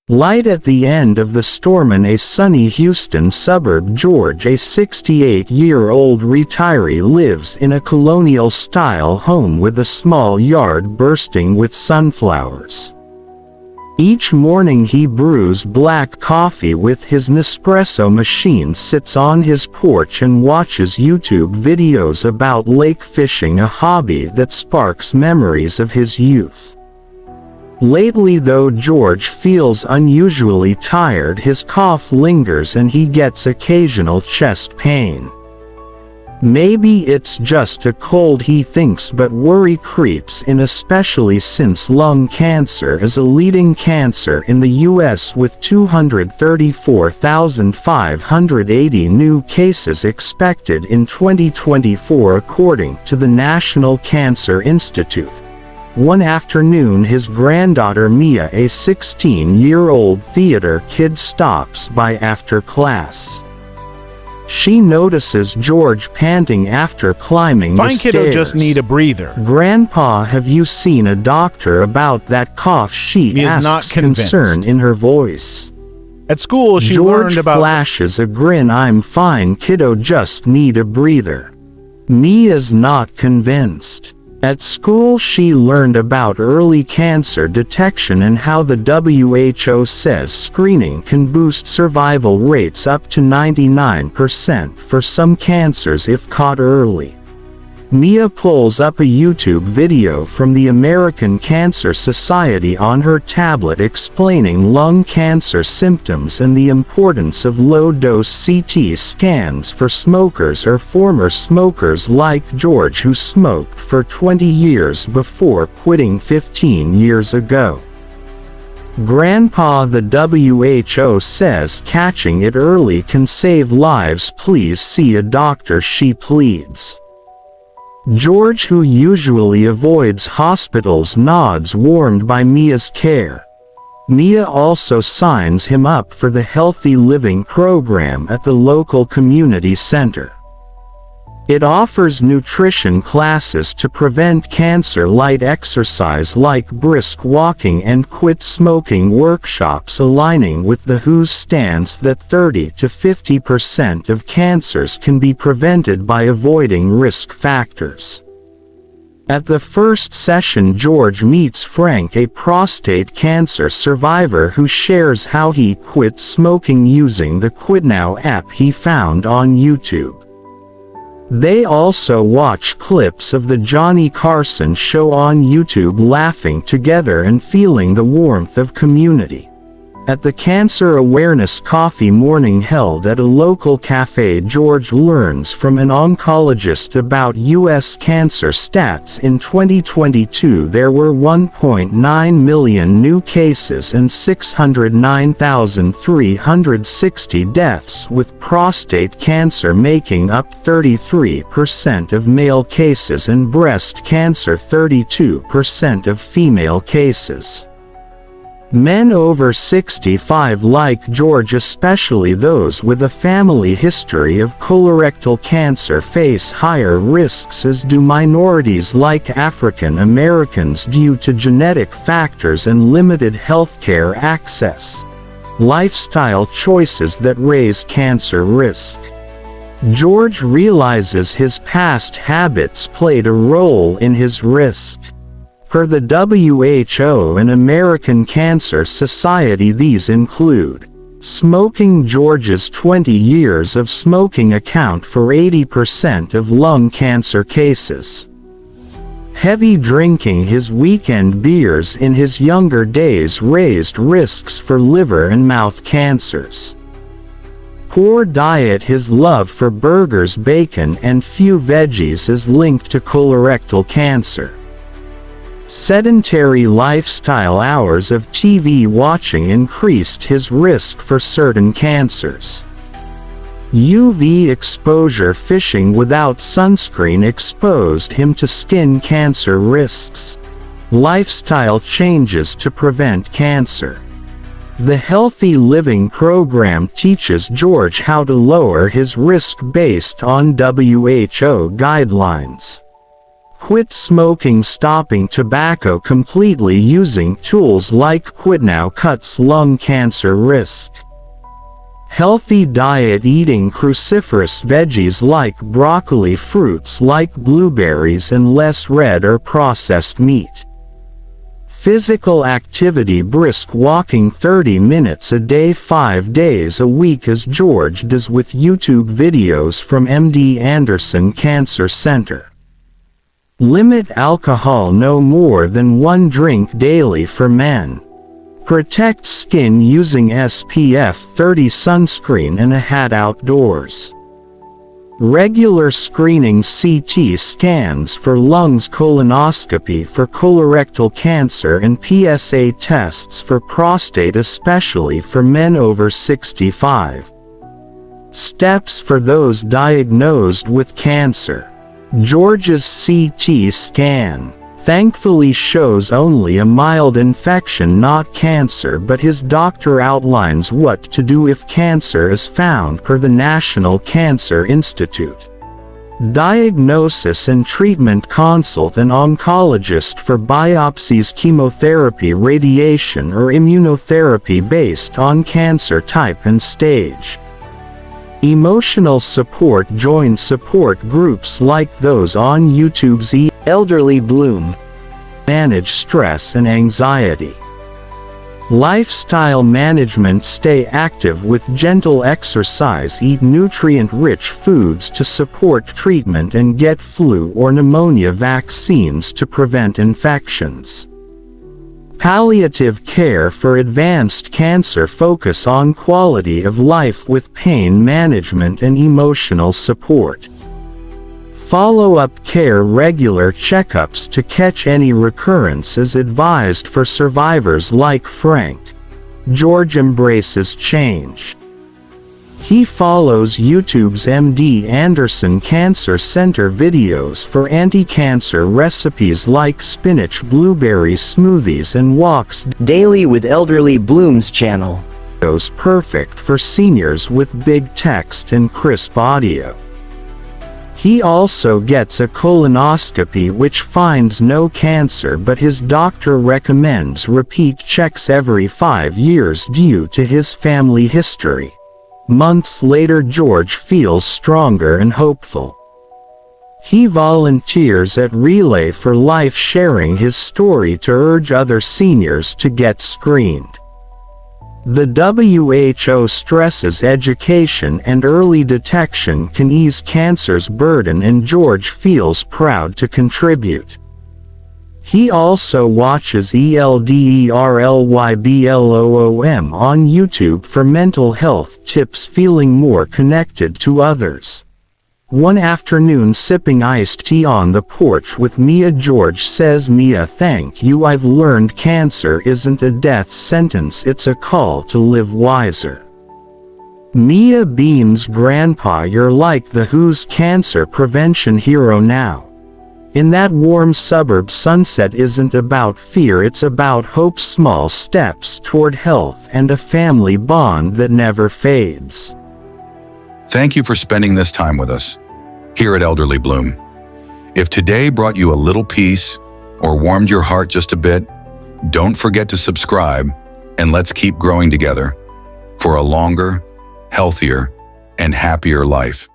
Light at the end of the storm in a sunny Houston suburb. George, a 68-year-old retiree, lives in a colonial-style home with a small yard bursting with sunflowers. Each morning he brews black coffee with his Nespresso machine, sits on his porch and watches YouTube videos about lake fishing, a hobby that sparks memories of his youth. Lately, though, George feels unusually tired. His cough lingers and he gets occasional chest pain. Maybe it's just a cold, he thinks, but worry creeps in, especially since lung cancer is a leading cancer in the U.S. with 234,580 new cases expected in 2024, according to the National Cancer Institute. One afternoon, his granddaughter Mia, a 16-year-old theater kid, stops by after class. She notices George panting after climbing the stairs. Kiddo just need a breather. "Grandpa, have you seen a doctor about that cough?" she asks, concern in her voice. At school, she George learned about... flashes a grin. "I'm fine, kiddo, just need a breather." Mia's not convinced. At school, she learned about early cancer detection and how the WHO says screening can boost survival rates up to 99% for some cancers if caught early. Mia pulls up a YouTube video from the American Cancer Society on her tablet explaining lung cancer symptoms and the importance of low-dose CT scans for smokers or former smokers like George, who smoked for 20 years before quitting 15 years ago. "Grandpa, the WHO says catching it early can save lives. Please see a doctor," she pleads. George, who usually avoids hospitals, nods, warmed by Mia's care. Mia also signs him up for the Healthy Living program at the local community center. It offers nutrition classes to prevent cancer, light exercise like brisk walking, and quit smoking workshops, aligning with the WHO's stance that 30 to 50% of cancers can be prevented by avoiding risk factors. At the first session, George meets Frank, a prostate cancer survivor who shares how he quit smoking using the Quit Now app he found on YouTube. They also watch clips of the Johnny Carson show on YouTube, laughing together and feeling the warmth of community. At the Cancer Awareness Coffee Morning held at a local cafe, George learns from an oncologist about U.S. cancer stats. In 2022, there were 1.9 million new cases and 609,360 deaths, with prostate cancer making up 33% of male cases and breast cancer 32% of female cases. Men over 65 like George, especially those with a family history of colorectal cancer, face higher risks, as do minorities like African Americans due to genetic factors and limited healthcare access. Lifestyle choices that raise cancer risk. George realizes his past habits played a role in his risk. Per the WHO and American Cancer Society, these include smoking. George's 20 years of smoking account for 80% of lung cancer cases. Heavy drinking. His weekend beers in his younger days raised risks for liver and mouth cancers. Poor diet. His love for burgers, bacon, and few veggies is linked to colorectal cancer. Sedentary lifestyle. Hours of TV watching increased his risk for certain cancers. UV exposure. Fishing without sunscreen exposed him to skin cancer risks. Lifestyle changes to prevent cancer. The Healthy Living program teaches George how to lower his risk based on WHO guidelines. Quit smoking, stopping tobacco completely, using tools like QuitNow cuts lung cancer risk. Healthy diet, eating cruciferous veggies like broccoli, fruits like blueberries, and less red or processed meat. Physical activity, brisk walking 30 minutes a day 5 days a week, as George does with YouTube videos from MD Anderson Cancer Center. Limit alcohol, no more than 1 drink daily for men. Protect skin using SPF 30 sunscreen and a hat outdoors. Regular screening, CT scans for lungs, colonoscopy for colorectal cancer, and PSA tests for prostate, especially for men over 65. Steps for those diagnosed with cancer. George's CT scan thankfully shows only a mild infection, not cancer, but his doctor outlines what to do if cancer is found per the National Cancer Institute. Diagnosis and treatment: consult an oncologist for biopsies, chemotherapy, radiation, or immunotherapy based on cancer type and stage. Emotional support: join support groups like those on YouTube's Elderly Bloom. Manage stress and anxiety. Lifestyle management: stay active with gentle exercise, eat nutrient-rich foods to support treatment, and get flu or pneumonia vaccines to prevent infections. Palliative care: for advanced cancer, focus on quality of life with pain management and emotional support. Follow-up care: regular checkups to catch any recurrence is advised for survivors like Frank. George embraces change. He follows YouTube's MD Anderson Cancer Center videos for anti-cancer recipes like spinach blueberry smoothies, and walks daily with Elderly Bloom's channel. Perfect for seniors with big text and crisp audio. He also gets a colonoscopy which finds no cancer, but his doctor recommends repeat checks every 5 years due to his family history. Months later, George feels stronger and hopeful. He volunteers at Relay for Life, sharing his story to urge other seniors to get screened. The WHO stresses education and early detection can ease cancer's burden, and George feels proud to contribute. He also watches ELDERLYBLOOM on YouTube for mental health tips, feeling more connected to others. One afternoon, sipping iced tea on the porch with Mia, George says, "Mia, thank you. I've learned cancer isn't a death sentence, it's a call to live wiser." Mia beams, "Grandpa, you're like the Who's cancer prevention hero now. In that warm suburb, sunset isn't about fear, it's about hope, small steps toward health, and a family bond that never fades." Thank you for spending this time with us here at Elderly Bloom. If today brought you a little peace or warmed your heart just a bit, don't forget to subscribe, and let's keep growing together for a longer, healthier, and happier life.